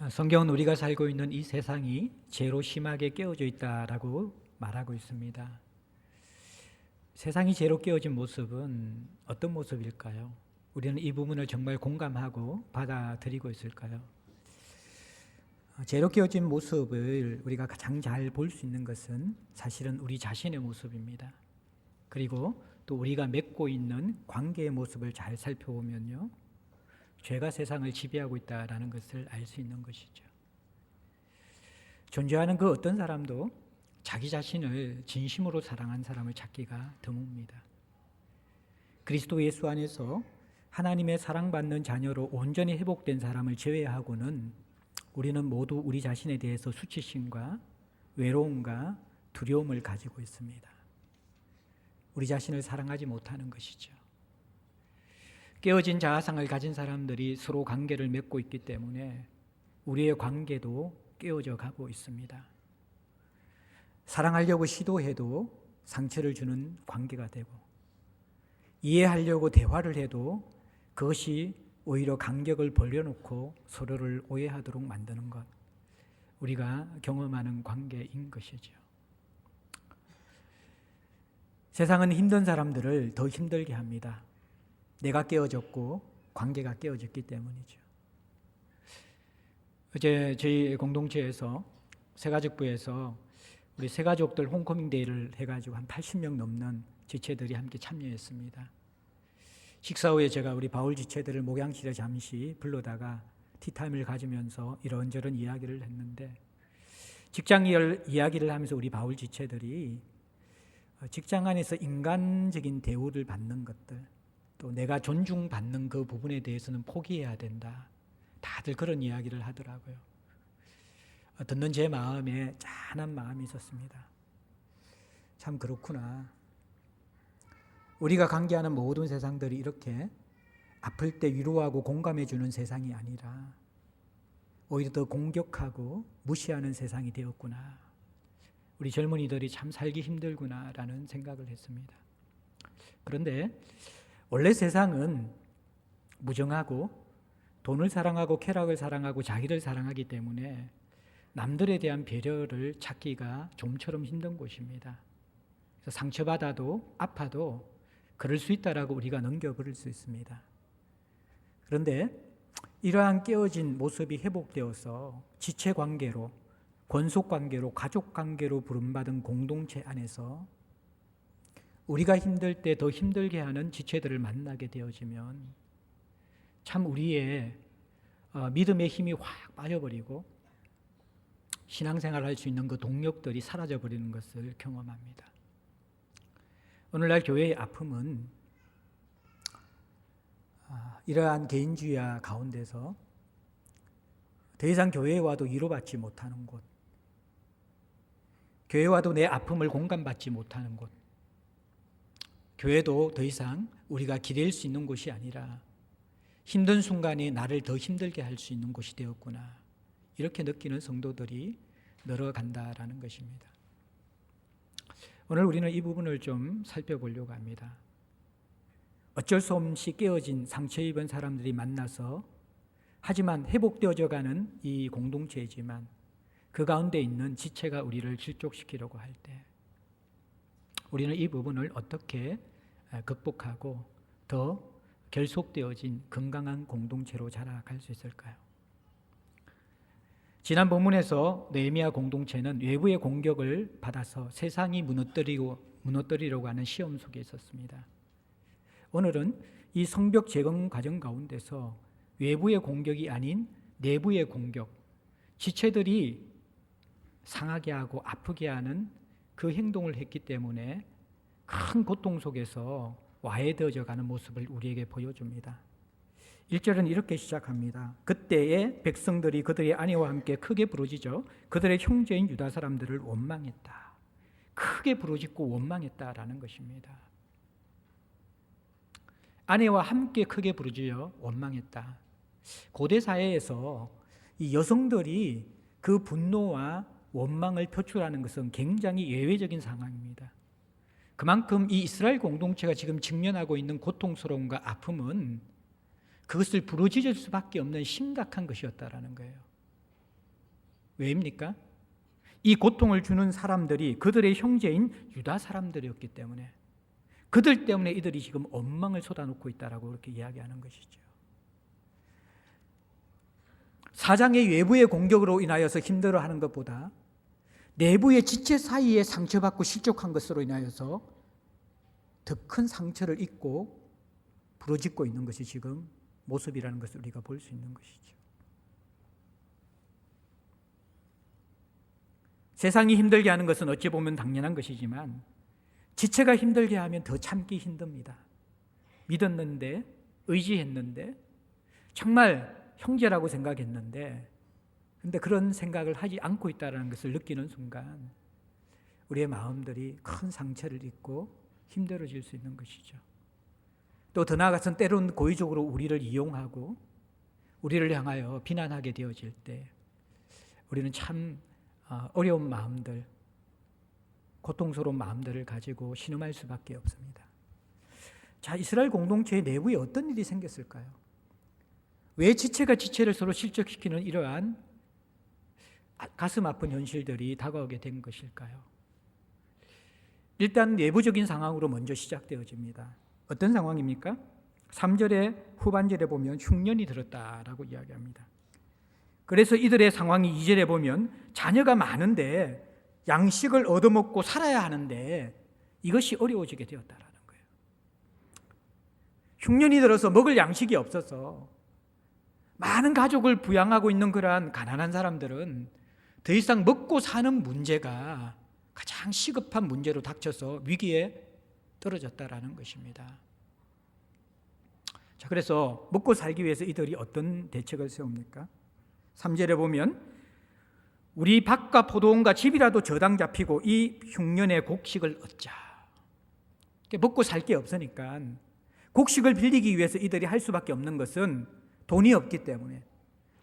성경은 우리가 살고 있는 이 세상이 죄로 심하게 깨어져 있다라고 말하고 있습니다. 세상이 죄로 깨어진 모습은 어떤 모습일까요? 우리는 이 부분을 정말 공감하고 받아들이고 있을까요? 죄로 깨어진 모습을 우리가 가장 잘 볼 수 있는 것은 사실은 우리 자신의 모습입니다. 그리고 또 우리가 맺고 있는 관계의 모습을 잘 살펴보면요, 죄가 세상을 지배하고 있다는 것을 알 수 있는 것이죠. 존재하는 그 어떤 사람도 자기 자신을 진심으로 사랑한 사람을 찾기가 드뭅니다. 그리스도 예수 안에서 하나님의 사랑받는 자녀로 온전히 회복된 사람을 제외하고는 우리는 모두 우리 자신에 대해서 수치심과 외로움과 두려움을 가지고 있습니다. 우리 자신을 사랑하지 못하는 것이죠. 깨어진 자아상을 가진 사람들이 서로 관계를 맺고 있기 때문에 우리의 관계도 깨어져 가고 있습니다. 사랑하려고 시도해도 상처를 주는 관계가 되고, 이해하려고 대화를 해도 그것이 오히려 간격을 벌려놓고 서로를 오해하도록 만드는 것, 우리가 경험하는 관계인 것이죠. 세상은 힘든 사람들을 더 힘들게 합니다. 내가 깨어졌고 관계가 깨어졌기 때문이죠. 어제 저희 공동체에서 새가족부에서 우리 새가족들 홈커밍 데이를 해가지고 한 80명 넘는 지체들이 함께 참여했습니다. 식사 후에 제가 우리 바울 지체들을 목양실에 잠시 불러다가 티타임을 가지면서 이런저런 이야기를 했는데, 직장 이야기를 하면서 우리 바울 지체들이 직장 안에서 인간적인 대우를 받는 것들, 또 내가 존중받는 그 부분에 대해서는 포기해야 된다, 다들 그런 이야기를 하더라고요. 듣는 제 마음에 짠한 마음이 있었습니다. 참 그렇구나. 우리가 관계하는 모든 세상들이 이렇게 아플 때 위로하고 공감해주는 세상이 아니라 오히려 더 공격하고 무시하는 세상이 되었구나. 우리 젊은이들이 참 살기 힘들구나라는 생각을 했습니다. 그런데 원래 세상은 무정하고 돈을 사랑하고 쾌락을 사랑하고 자기를 사랑하기 때문에 남들에 대한 배려를 찾기가 좀처럼 힘든 곳입니다. 그래서 상처받아도 아파도 그럴 수 있다라고 우리가 넘겨버릴 수 있습니다. 그런데 이러한 깨어진 모습이 회복되어서 지체관계로, 권속관계로, 가족관계로 부름받은 공동체 안에서 우리가 힘들 때 더 힘들게 하는 지체들을 만나게 되어지면 참 우리의 믿음의 힘이 확 빠져버리고 신앙생활을 할 수 있는 그 동력들이 사라져버리는 것을 경험합니다. 오늘날 교회의 아픔은 이러한 개인주의 가운데서 더 이상 교회에 와도 위로받지 못하는 곳, 교회에 와도 내 아픔을 공감받지 못하는 곳, 교회도 더 이상 우리가 기댈 수 있는 곳이 아니라 힘든 순간에 나를 더 힘들게 할 수 있는 곳이 되었구나, 이렇게 느끼는 성도들이 늘어간다라는 것입니다. 오늘 우리는 이 부분을 좀 살펴보려고 합니다. 어쩔 수 없이 깨어진 상처 입은 사람들이 만나서 하지만 회복되어져 가는 이 공동체이지만 그 가운데 있는 지체가 우리를 실족시키려고 할 때 우리는 이 부분을 어떻게 극복하고 더 결속되어진 건강한 공동체로 자라갈 수 있을까요? 지난 본문에서 느헤미야 공동체는 외부의 공격을 받아서 세상이 무너뜨리려고 하는 시험 속에 있었습니다. 오늘은 이 성벽 재건 과정 가운데서 외부의 공격이 아닌 내부의 공격, 지체들이 상하게 하고 아프게 하는 그 행동을 했기 때문에 큰 고통 속에서 와해되어져 가는 모습을 우리에게 보여줍니다. 1절은 이렇게 시작합니다. 그때의 백성들이 그들의 아내와 함께 크게 부르짖어 그들의 형제인 유다 사람들을 원망했다. 크게 부르짖고 원망했다라는 것입니다. 아내와 함께 크게 부르짖어 원망했다. 고대 사회에서 이 여성들이 그 분노와 원망을 표출하는 것은 굉장히 예외적인 상황입니다. 그만큼 이 이스라엘 공동체가 지금 직면하고 있는 고통스러움과 아픔은 그것을 부르짖을 수밖에 없는 심각한 것이었다라는 거예요. 왜입니까? 이 고통을 주는 사람들이 그들의 형제인 유다 사람들이었기 때문에, 그들 때문에 이들이 지금 원망을 쏟아놓고 있다라고 그렇게 이야기하는 것이죠. 사장의 외부의 공격으로 인하여서 힘들어하는 것보다 내부의 지체 사이에 상처받고 실족한 것으로 인하여서 더 큰 상처를 입고 부러짓고 있는 것이 지금 모습이라는 것을 우리가 볼 수 있는 것이죠. 세상이 힘들게 하는 것은 어찌 보면 당연한 것이지만 지체가 힘들게 하면 더 참기 힘듭니다. 믿었는데, 의지했는데, 정말 형제라고 생각했는데, 근데 그런 생각을 하지 않고 있다는 것을 느끼는 순간 우리의 마음들이 큰 상처를 입고 힘들어질 수 있는 것이죠. 또 더 나아가서는 때로는 고의적으로 우리를 이용하고 우리를 향하여 비난하게 되어질 때 우리는 참 어려운 마음들, 고통스러운 마음들을 가지고 신음할 수밖에 없습니다. 자, 이스라엘 공동체의 내부에 어떤 일이 생겼을까요? 왜 지체가 지체를 서로 실족시키는 이러한 가슴 아픈 현실들이 다가오게 된 것일까요? 일단 내부적인 상황으로 먼저 시작되어집니다. 어떤 상황입니까? 3절의 후반절에 보면 흉년이 들었다라고 이야기합니다. 그래서 이들의 상황이 2절에 보면 자녀가 많은데 양식을 얻어먹고 살아야 하는데 이것이 어려워지게 되었다라는 거예요. 흉년이 들어서 먹을 양식이 없어서 많은 가족을 부양하고 있는 그러한 가난한 사람들은 더 이상 먹고 사는 문제가 가장 시급한 문제로 닥쳐서 위기에 떨어졌다라는 것입니다. 자, 그래서 먹고 살기 위해서 이들이 어떤 대책을 세웁니까? 3절에 보면 우리 밭과 포도원과 집이라도 저당 잡히고 이 흉년의 곡식을 얻자. 먹고 살 게 없으니까 곡식을 빌리기 위해서 이들이 할 수밖에 없는 것은 돈이 없기 때문에,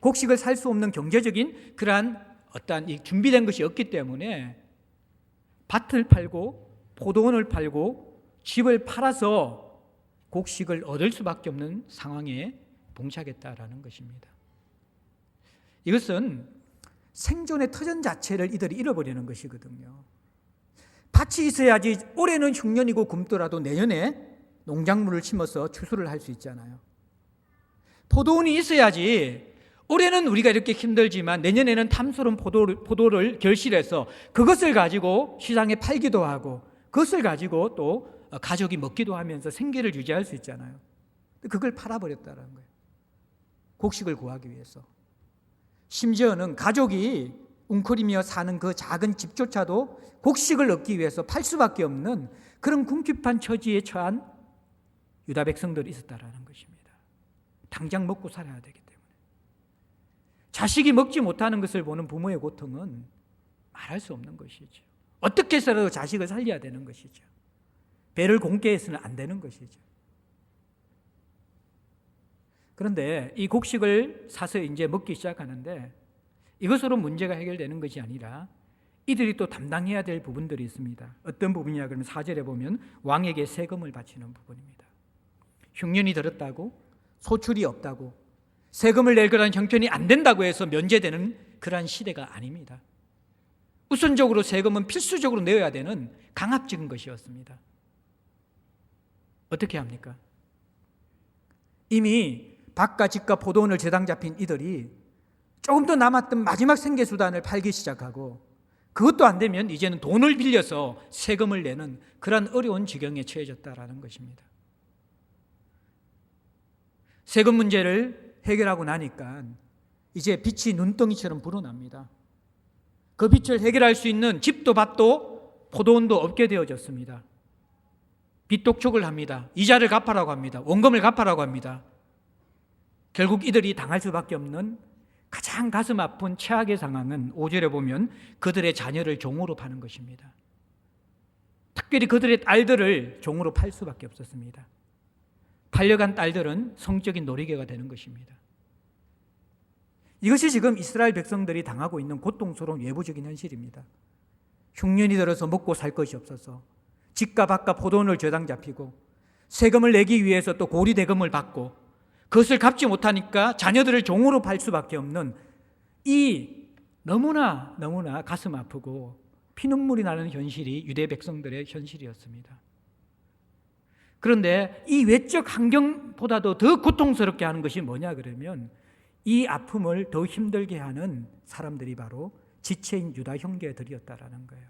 곡식을 살 수 없는 경제적인 그러한 어떠한 이 준비된 것이 없기 때문에 밭을 팔고 포도원을 팔고 집을 팔아서 곡식을 얻을 수밖에 없는 상황에 봉착했다라는 것입니다. 이것은 생존의 터전 자체를 이들이 잃어버리는 것이거든요. 밭이 있어야지 올해는 흉년이고 굶더라도 내년에 농작물을 심어서 추수를 할 수 있잖아요. 포도원이 있어야지 올해는 우리가 이렇게 힘들지만 내년에는 탐스러운 포도를 결실해서 그것을 가지고 시장에 팔기도 하고 그것을 가지고 또 가족이 먹기도 하면서 생계를 유지할 수 있잖아요. 그걸 팔아버렸다는 거예요. 곡식을 구하기 위해서. 심지어는 가족이 웅크리며 사는 그 작은 집조차도 곡식을 얻기 위해서 팔 수밖에 없는 그런 궁핍한 처지에 처한 유다 백성들이 있었다라는 것입니다. 당장 먹고 살아야 되기 때문에. 자식이 먹지 못하는 것을 보는 부모의 고통은 말할 수 없는 것이죠. 어떻게 해서라도 자식을 살려야 되는 것이죠. 배를 공개 해서는 안 되는 것이죠. 그런데 이 곡식을 사서 이제 먹기 시작하는데 이것으로 문제가 해결되는 것이 아니라 이들이 또 담당해야 될 부분들이 있습니다. 어떤 부분이냐 그러면 4절에 보면 왕에게 세금을 바치는 부분입니다. 흉년이 들었다고, 소출이 없다고, 세금을 낼 거라는 형편이 안 된다고 해서 면제되는 그러한 시대가 아닙니다. 우선적으로 세금은 필수적으로 내어야 되는 강압적인 것이었습니다. 어떻게 합니까? 이미 밭과 집과 포도원을 저당 잡힌 이들이 조금 더 남았던 마지막 생계수단을 팔기 시작하고 그것도 안 되면 이제는 돈을 빌려서 세금을 내는 그런 어려운 지경에 처해졌다라는 것입니다. 세금 문제를 해결하고 나니까 이제 빚이 눈덩이처럼 불어납니다. 그 빚을 해결할 수 있는 집도 밭도 포도원도 없게 되어졌습니다. 빚 독촉을 합니다. 이자를 갚아라고 합니다. 원금을 갚아라고 합니다. 결국 이들이 당할 수밖에 없는 가장 가슴 아픈 최악의 상황은 5절에 보면 그들의 자녀를 종으로 파는 것입니다. 특별히 그들의 딸들을 종으로 팔 수밖에 없었습니다. 팔려간 딸들은 성적인 놀이개가 되는 것입니다. 이것이 지금 이스라엘 백성들이 당하고 있는 고통스러운 외부적인 현실입니다. 흉년이 들어서 먹고 살 것이 없어서 집과 밭과 포도원을 저당 잡히고 세금을 내기 위해서 또 고리대금을 받고 그것을 갚지 못하니까 자녀들을 종으로 팔 수밖에 없는 이 너무나 가슴 아프고 피눈물이 나는 현실이 유대 백성들의 현실이었습니다. 그런데 이 외적 환경보다도 더 고통스럽게 하는 것이 뭐냐 그러면 이 아픔을 더 힘들게 하는 사람들이 바로 지체인 유다 형제들이었다라는 거예요.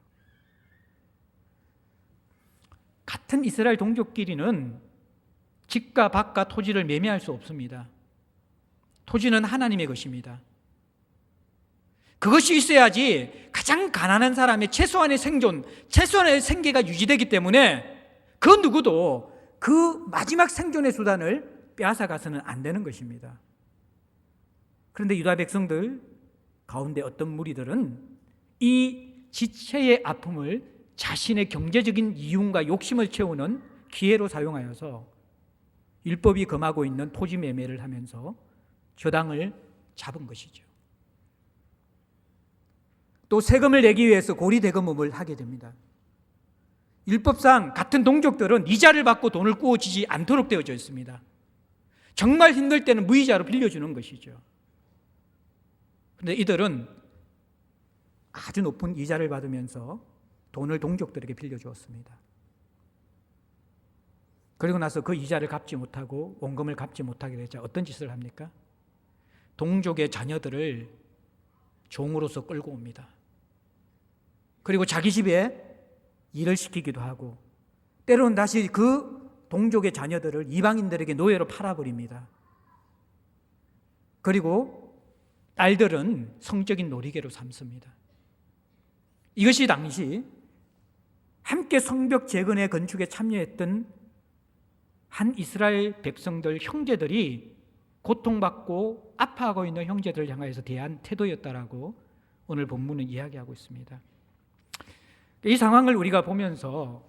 같은 이스라엘 동족끼리는 집과 밭과 토지를 매매할 수 없습니다. 토지는 하나님의 것입니다. 그것이 있어야지 가장 가난한 사람의 최소한의 생존, 최소한의 생계가 유지되기 때문에 그 누구도 그 마지막 생존의 수단을 빼앗아가서는 안 되는 것입니다. 그런데 유다 백성들 가운데 어떤 무리들은 이 지체의 아픔을 자신의 경제적인 이윤과 욕심을 채우는 기회로 사용하여서 율법이 금하고 있는 토지 매매를 하면서 저당을 잡은 것이죠. 또 세금을 내기 위해서 고리대금업을 하게 됩니다. 율법상 같은 동족들은 이자를 받고 돈을 꾸어지지 않도록 되어져 있습니다. 정말 힘들 때는 무이자로 빌려주는 것이죠. 그런데 이들은 아주 높은 이자를 받으면서 돈을 동족들에게 빌려주었습니다. 그리고 나서 그 이자를 갚지 못하고 원금을 갚지 못하게 되자 어떤 짓을 합니까? 동족의 자녀들을 종으로서 끌고 옵니다. 그리고 자기 집에 일을 시키기도 하고 때로는 다시 그 동족의 자녀들을 이방인들에게 노예로 팔아버립니다. 그리고 딸들은 성적인 놀이개로 삼습니다. 이것이 당시 함께 성벽 재건의 건축에 참여했던 한 이스라엘 백성들 형제들이 고통받고 아파하고 있는 형제들을 향해서 대한 태도였다라고 오늘 본문은 이야기하고 있습니다. 이 상황을 우리가 보면서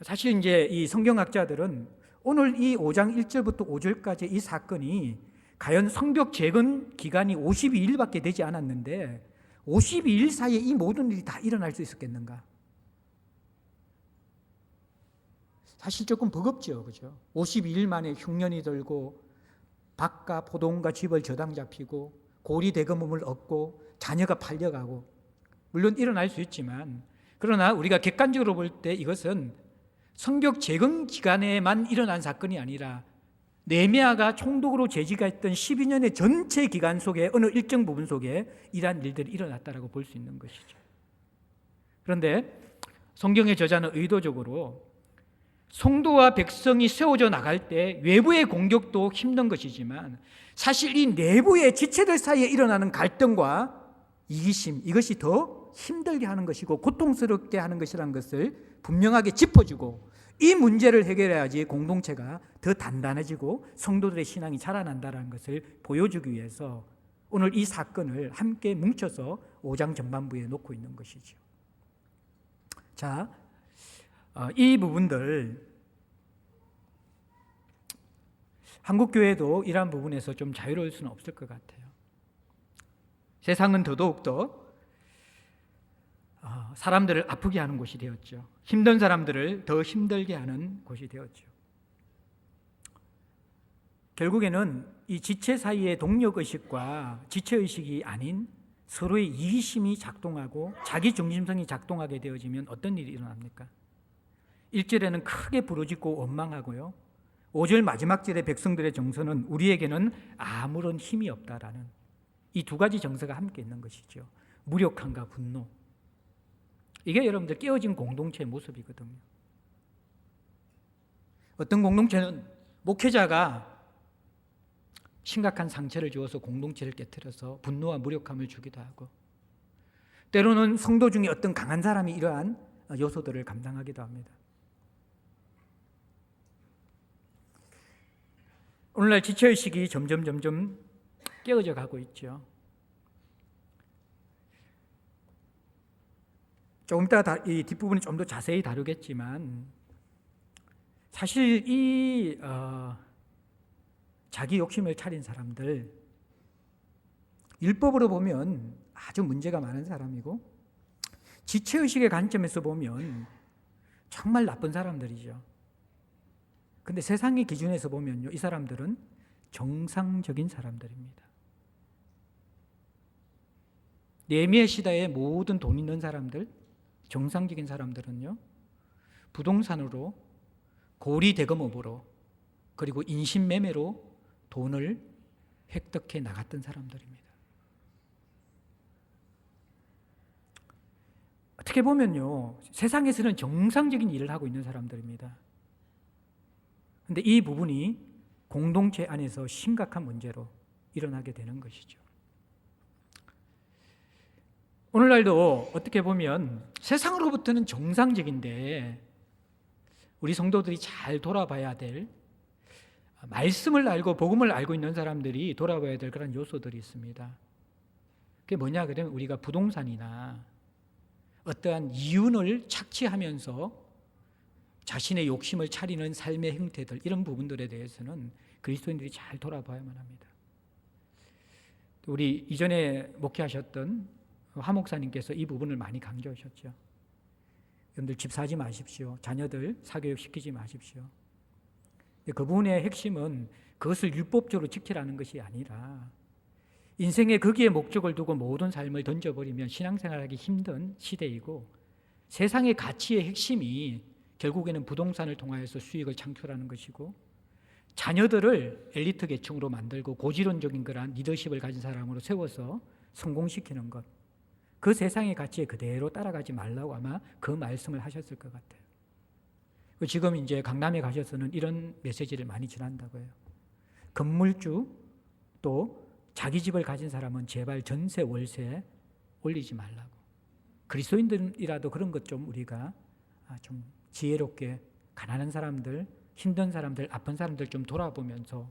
사실 이제 이 성경학자들은 오늘 이 5장 1절부터 5절까지 이 사건이 과연 성벽 재건 기간이 52일밖에 되지 않았는데 52일 사이에 이 모든 일이 다 일어날 수 있었겠는가? 사실 조금 버겁죠, 그죠? 52일 만에 흉년이 들고 밭과 포도원과 집을 저당 잡히고 고리 대금음을 얻고 자녀가 팔려가고 물론 일어날 수 있지만 그러나 우리가 객관적으로 볼 때 이것은 성벽 재건 기간에만 일어난 사건이 아니라 느헤미야가 총독으로 재직했던 12년의 전체 기간 속에 어느 일정 부분 속에 이러한 일들이 일어났다라고 볼 수 있는 것이죠. 그런데 성경의 저자는 의도적으로 성도와 백성이 세워져 나갈 때 외부의 공격도 힘든 것이지만 사실 이 내부의 지체들 사이에 일어나는 갈등과 이기심, 이것이 더 힘들게 하는 것이고 고통스럽게 하는 것이라는 것을 분명하게 짚어주고 이 문제를 해결해야지 공동체가 더 단단해지고 성도들의 신앙이 자라난다는 것을 보여주기 위해서 오늘 이 사건을 함께 뭉쳐서 5장 전반부에 놓고 있는 것이죠. 자, 이 부분들 한국교회도 이러한 부분에서 좀 자유로울 수는 없을 것 같아요. 세상은 더더욱더 사람들을 아프게 하는 곳이 되었죠. 힘든 사람들을 더 힘들게 하는 곳이 되었죠. 결국에는 이 지체 사이의 동력의식과 지체의식이 아닌 서로의 이기심이 작동하고 자기 중심성이 작동하게 되어지면 어떤 일이 일어납니까? 1절에는 크게 부르짖고 원망하고요. 5절 마지막 절의 백성들의 정서는 우리에게는 아무런 힘이 없다라는 이 두 가지 정서가 함께 있는 것이죠. 무력함과 분노. 이게 여러분들 깨어진 공동체의 모습이거든요. 어떤 공동체는 목회자가 심각한 상처를 주어서 공동체를 깨트려서 분노와 무력함을 주기도 하고 때로는 성도 중에 어떤 강한 사람이 이러한 요소들을 감당하기도 합니다. 오늘날 지체의식이 점점 깨어져 가고 있죠. 조금 이따 이 뒷부분은 좀 더 자세히 다루겠지만 사실 이 자기 욕심을 차린 사람들 율법으로 보면 아주 문제가 많은 사람이고 지체의식의 관점에서 보면 정말 나쁜 사람들이죠. 근데 세상의 기준에서 보면요, 이 사람들은 정상적인 사람들입니다. 네헤미야 시대의 모든 돈 있는 사람들, 정상적인 사람들은요, 부동산으로, 고리 대금업으로, 그리고 인신매매로 돈을 획득해 나갔던 사람들입니다. 어떻게 보면요, 세상에서는 정상적인 일을 하고 있는 사람들입니다. 그런데 이 부분이 공동체 안에서 심각한 문제로 일어나게 되는 것이죠. 오늘날도 어떻게 보면 세상으로부터는 정상적인데 우리 성도들이 잘 돌아봐야 될, 말씀을 알고 복음을 알고 있는 사람들이 돌아봐야 될 그런 요소들이 있습니다. 그게 뭐냐 그러면 우리가 부동산이나 어떠한 이윤을 착취하면서 자신의 욕심을 차리는 삶의 형태들, 이런 부분들에 대해서는 그리스도인들이 잘 돌아봐야만 합니다. 우리 이전에 목회하셨던 화 목사님께서 이 부분을 많이 강조하셨죠. 여러분들 집 사지 마십시오. 자녀들 사교육 시키지 마십시오. 그 부분의 핵심은 그것을 율법적으로 지키라는 것이 아니라 인생에 거기에 목적을 두고 모든 삶을 던져버리면 신앙생활하기 힘든 시대이고, 세상의 가치의 핵심이 결국에는 부동산을 통하여서 수익을 창출하는 것이고, 자녀들을 엘리트 계층으로 만들고 고지론적인 그러한 리더십을 가진 사람으로 세워서 성공시키는 것, 그 세상의 가치에 그대로 따라가지 말라고 아마 그 말씀을 하셨을 것 같아요. 지금 이제 강남에 가셔서는 이런 메시지를 많이 전한다고 해요. 건물주 또 자기 집을 가진 사람은 제발 전세 월세 올리지 말라고. 그리스도인들이라도 그런 것 좀 우리가 좀 지혜롭게 가난한 사람들, 힘든 사람들, 아픈 사람들 좀 돌아보면서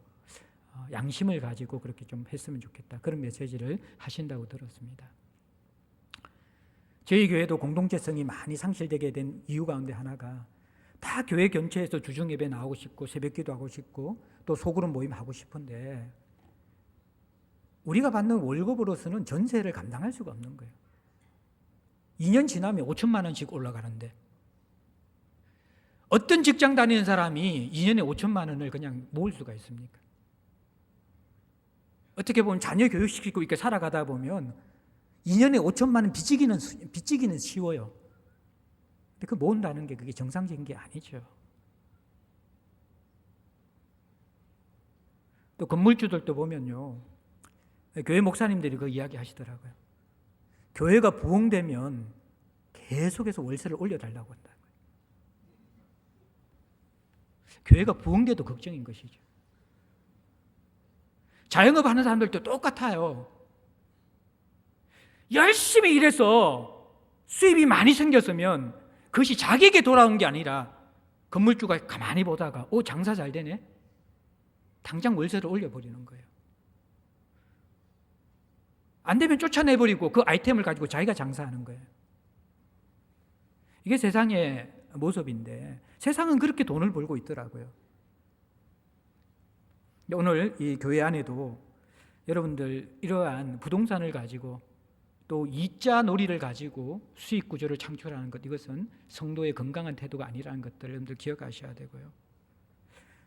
양심을 가지고 그렇게 좀 했으면 좋겠다. 그런 메시지를 하신다고 들었습니다. 저희 교회도 공동체성이 많이 상실되게 된 이유 가운데 하나가 다 교회 견처에서 주중 예배 나오고 싶고 새벽기도 하고 싶고 또 소그룹 모임 하고 싶은데 우리가 받는 월급으로서는 전세를 감당할 수가 없는 거예요. 2년 지나면 5천만 원씩 올라가는데 어떤 직장 다니는 사람이 2년에 5천만 원을 그냥 모을 수가 있습니까? 어떻게 보면 자녀 교육시키고 이렇게 살아가다 보면 2년에 5천만 원 빚지기는 쉬워요. 근데 그 모은다는 게 그게 정상적인 게 아니죠. 또 건물주들도 보면요, 교회 목사님들이 그 이야기 하시더라고요. 교회가 부흥되면 계속해서 월세를 올려달라고 한다. 교회가 부흥돼도 걱정인 것이죠. 자영업 하는 사람들도 똑같아요. 열심히 일해서 수입이 많이 생겼으면 그것이 자기에게 돌아온 게 아니라 건물주가 가만히 보다가 장사 잘 되네? 당장 월세를 올려버리는 거예요. 안 되면 쫓아내버리고 그 아이템을 가지고 자기가 장사하는 거예요. 이게 세상의 모습인데 세상은 그렇게 돈을 벌고 있더라고요. 오늘 이 교회 안에도 여러분들 이러한 부동산을 가지고 또 이자 놀이를 가지고 수익 구조를 창출하는 것, 이것은 성도의 건강한 태도가 아니라는 것들을 여러분들 기억하셔야 되고요.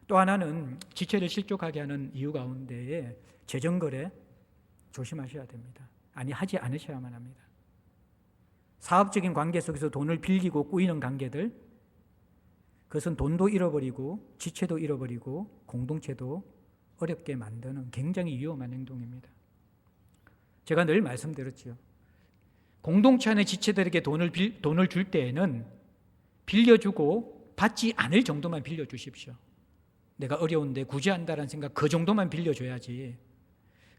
또 하나는 지체를 실족하게 하는 이유 가운데에 재정거래 조심하셔야 됩니다. 하지 않으셔야만 합니다. 사업적인 관계 속에서 돈을 빌리고 꾸이는 관계들, 그것은 돈도 잃어버리고 지체도 잃어버리고 공동체도 어렵게 만드는 굉장히 위험한 행동입니다. 제가 늘 말씀드렸죠. 공동체 안의 지체들에게 돈을 줄 때에는 빌려주고 받지 않을 정도만 빌려주십시오. 내가 어려운데 구제한다는 생각, 그 정도만 빌려줘야지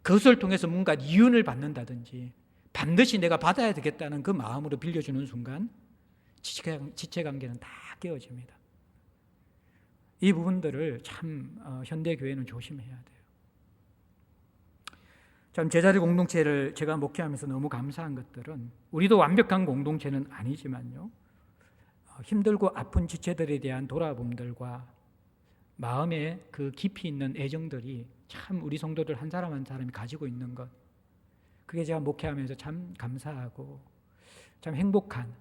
그것을 통해서 뭔가 이윤을 받는다든지 반드시 내가 받아야 되겠다는 그 마음으로 빌려주는 순간 지체관계는 다 깨어집니다. 이 부분들을 참 현대교회는 조심해야 돼요. 참 제자리 공동체를 제가 목회하면서 너무 감사한 것들은 우리도 완벽한 공동체는 아니지만요, 힘들고 아픈 지체들에 대한 돌아봄들과 마음에 그 깊이 있는 애정들이 참 우리 성도들 한 사람 한 사람이 가지고 있는 것, 그게 제가 목회하면서 참 감사하고 참 행복한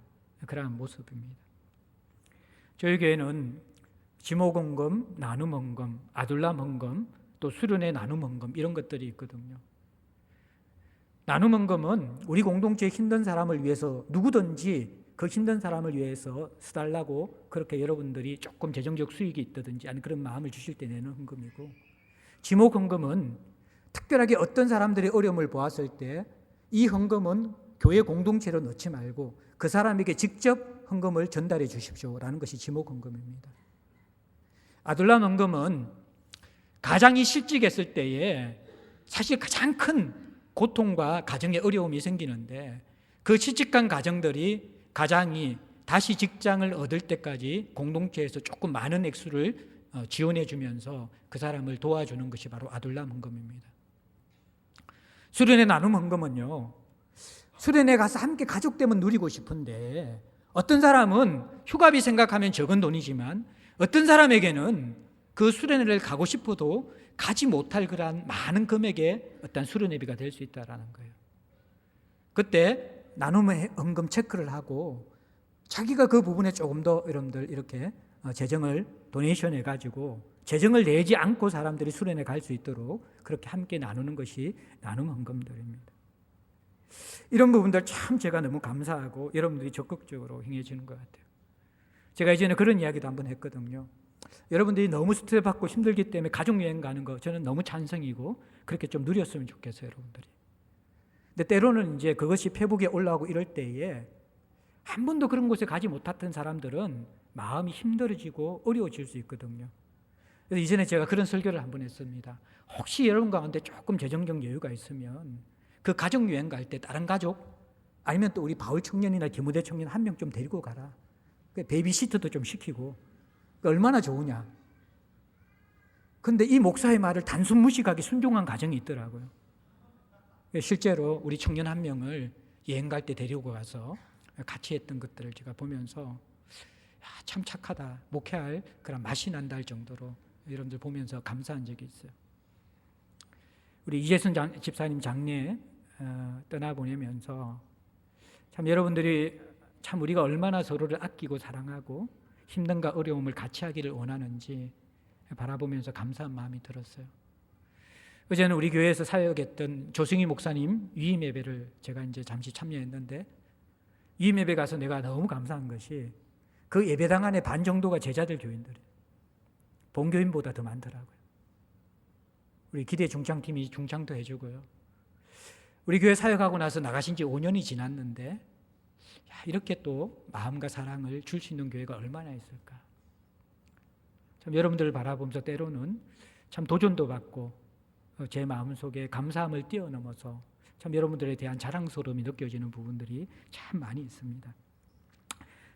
그러한 모습입니다. 저희 교회는 지목 헌금, 나눔 헌금, 아둘람 헌금, 또 수련회 나눔 헌금, 이런 것들이 있거든요. 나눔 헌금은 우리 공동체에 힘든 사람을 위해서 누구든지 그 힘든 사람을 위해서 써달라고 그렇게 여러분들이 조금 재정적 수익이 있다든지 아니 그런 마음을 주실 때 내는 헌금이고, 지목 헌금은 특별하게 어떤 사람들의 어려움을 보았을 때 이 헌금은 교회 공동체로 넣지 말고 그 사람에게 직접 헌금을 전달해 주십시오라는 것이 지목 헌금입니다. 아둘람 헌금은 가장이 실직했을 때에 사실 가장 큰 고통과 가정의 어려움이 생기는데, 그 실직한 가장이 다시 직장을 얻을 때까지 공동체에서 조금 많은 액수를 지원해 주면서 그 사람을 도와주는 것이 바로 아둘람 헌금입니다. 수련회 나눔 헌금은요, 수련회 가서 함께 가족되면 누리고 싶은데 어떤 사람은 휴가비 생각하면 적은 돈이지만 어떤 사람에게는 그 수련회를 가고 싶어도 가지 못할 그런 많은 금액의 어떤 수련회비가 될 수 있다는 거예요. 그때 나눔 헌금 체크를 하고 자기가 그 부분에 조금 더 여러분들 이렇게 재정을 도네이션 해가지고 재정을 내지 않고 사람들이 수련회 갈 수 있도록 그렇게 함께 나누는 것이 나눔 헌금들입니다. 이런 부분들 참 제가 너무 감사하고 여러분들이 적극적으로 행해지는 것 같아요. 제가 이전에 그런 이야기도 한번 했거든요. 여러분들이 너무 스트레스 받고 힘들기 때문에 가족여행 가는 거 저는 너무 찬성이고 그렇게 좀 누렸으면 좋겠어요, 여러분들이. 근데 때로는 이제 그것이 페북에 올라오고 이럴 때에 한 번도 그런 곳에 가지 못했던 사람들은 마음이 힘들어지고 어려워질 수 있거든요. 그래서 이전에 제가 그런 설교를 한번 했습니다. 혹시 여러분 가운데 조금 재정적 여유가 있으면 그 가족여행 갈 때 다른 가족 아니면 또 우리 바울 청년이나 김우대 청년 한 명 좀 데리고 가라. 베이비시터도 좀 시키고. 얼마나 좋으냐. 그런데 이 목사의 말을 단순 무식하게 순종한 가정이 있더라고요. 실제로 우리 청년 한 명을 여행 갈 때 데리고 가서 같이 했던 것들을 제가 보면서 참 착하다, 목회할 그런 맛이 난다 할 정도로 여러분들 보면서 감사한 적이 있어요. 우리 이재선 집사님 장례 떠나보내면서 참 여러분들이 참 우리가 얼마나 서로를 아끼고 사랑하고 힘든가 어려움을 같이 하기를 원하는지 바라보면서 감사한 마음이 들었어요. 어제는 우리 교회에서 사역했던 조승희 목사님 위임 예배를 제가 이제 잠시 참여했는데, 위임 예배 가서 내가 너무 감사한 것이 그 예배당 안에 반 정도가 제자들 교인들이에요. 본교인보다 더 많더라고요. 우리 기대 중창팀이 중창도 해주고요. 우리 교회 사역하고 나서 나가신 지 5년이 지났는데 이렇게 또 마음과 사랑을 줄 수 있는 교회가 얼마나 있을까. 참 여러분들을 바라보면서 때로는 참 도전도 받고 제 마음속에 감사함을 뛰어넘어서 참 여러분들에 대한 자랑스러움이 느껴지는 부분들이 참 많이 있습니다.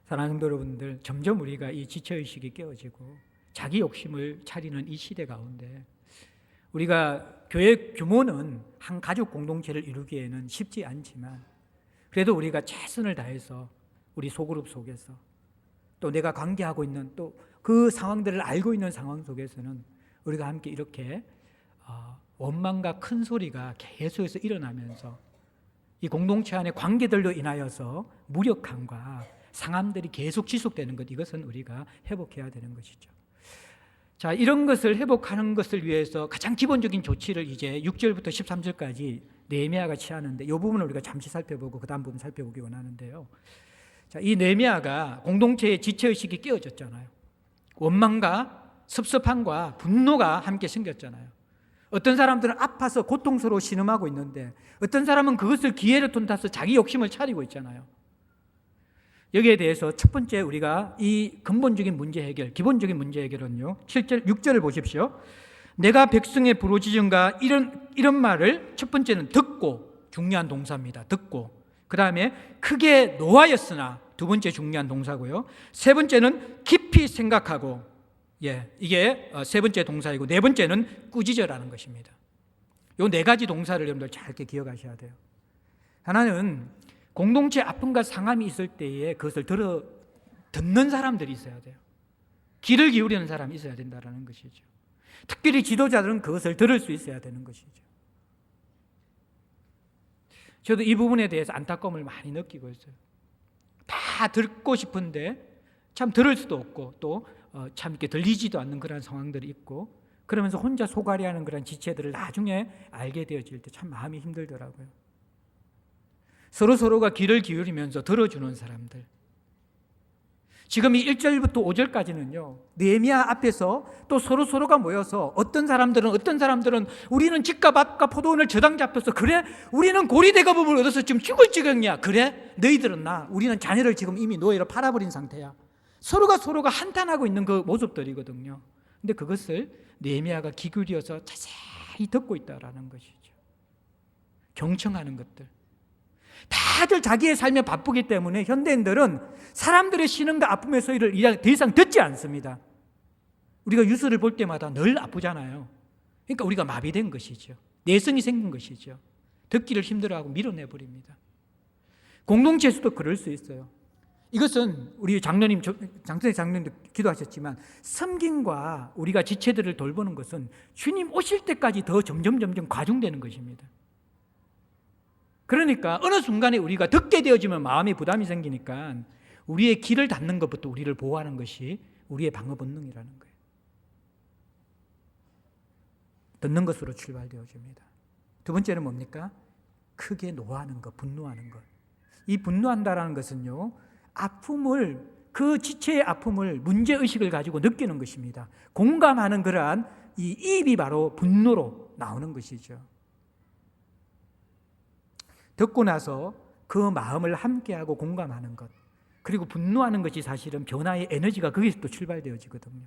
사랑하는 성도 여러분들, 점점 우리가 이 지체의식이 깨어지고 자기 욕심을 차리는 이 시대 가운데 우리가 교회 규모는 한 가족 공동체를 이루기에는 쉽지 않지만 그래도 우리가 최선을 다해서 우리 소그룹 속에서 또 내가 관계하고 있는 또 그 상황들을 알고 있는 상황 속에서는 우리가 함께 이렇게 원망과 큰 소리가 계속해서 일어나면서 이 공동체 안의 관계들로 인하여서 무력함과 상함들이 계속 지속되는 것, 이것은 우리가 회복해야 되는 것이죠. 자, 이런 것을 회복하는 것을 위해서 가장 기본적인 조치를 이제 6절부터 13절까지 느헤미야가 취하는데 이 부분을 우리가 잠시 살펴보고 그 다음 부분 살펴보기 원하는데요. 자, 이 느헤미야가 공동체의 지체의식이 깨어졌잖아요. 원망과 섭섭함과 분노가 함께 생겼잖아요. 어떤 사람들은 아파서 고통스러워 신음하고 있는데 어떤 사람은 그것을 기회로 둔다서 자기 욕심을 차리고 있잖아요. 여기에 대해서 첫 번째 우리가 이 근본적인 문제 해결, 기본적인 문제 해결은요, 7절, 6절을 보십시오. 내가 백성의 부르짖음과 이런 말을 첫 번째는 듣고, 중요한 동사입니다. 듣고. 그 다음에 크게 노하였으나, 두 번째 중요한 동사고요. 세 번째는 깊이 생각하고, 이게 세 번째 동사이고, 네 번째는 꾸짖으라는 것입니다. 이 네 가지 동사를 여러분들 잘 기억하셔야 돼요. 하나는 공동체 아픔과 상함이 있을 때에 그것을 듣는 사람들이 있어야 돼요. 귀를 기울이는 사람이 있어야 된다는 것이죠. 특별히 지도자들은 그것을 들을 수 있어야 되는 것이죠. 저도 이 부분에 대해서 안타까움을 많이 느끼고 있어요. 다 듣고 싶은데 참 들을 수도 없고 또 참 이렇게 들리지도 않는 그런 상황들이 있고 그러면서 혼자 소갈이하는 그런 지체들을 나중에 알게 되어질 때 참 마음이 힘들더라고요. 서로가 귀를 기울이면서 들어주는 사람들. 지금 이 1절부터 5절까지는요, 느헤미야 앞에서 또 서로가 모여서 어떤 사람들은 우리는 집값 앞과 포도원을 저당 잡혀서, 그래? 우리는 고리대가법을 얻어서 지금 죽을 지경이야. 그래? 너희들은 우리는 자녀를 지금 이미 노예로 팔아버린 상태야. 서로가 한탄하고 있는 그 모습들이거든요. 근데 그것을 느헤미야가 귀 기울여서 자세히 듣고 있다라는 것이죠. 경청하는 것들. 다들 자기의 삶에 바쁘기 때문에 현대인들은 사람들의 신음과 아픔의 소리를 더 이상 듣지 않습니다. 우리가 뉴스를 볼 때마다 늘 아프잖아요. 그러니까 우리가 마비된 것이죠. 내성이 생긴 것이죠. 듣기를 힘들어하고 밀어내버립니다. 공동체에서도 그럴 수 있어요. 이것은 우리 장로님도 기도하셨지만, 섬김과 우리가 지체들을 돌보는 것은 주님 오실 때까지 더 점점 과중되는 것입니다. 그러니까 어느 순간에 우리가 듣게 되어지면 마음에 부담이 생기니까 우리의 귀를 닫는 것부터 우리를 보호하는 것이 우리의 방어 본능이라는 거예요. 듣는 것으로 출발되어집니다. 두 번째는 뭡니까? 크게 노하는 것, 분노하는 것. 이 분노한다라는 것은요, 아픔을, 그 지체의 아픔을, 문제의식을 가지고 느끼는 것입니다. 공감하는 그러한 이 이입이 바로 분노로 나오는 것이죠. 듣고 나서 그 마음을 함께하고 공감하는 것, 그리고 분노하는 것이 사실은 변화의 에너지가 거기서 또 출발되어지거든요.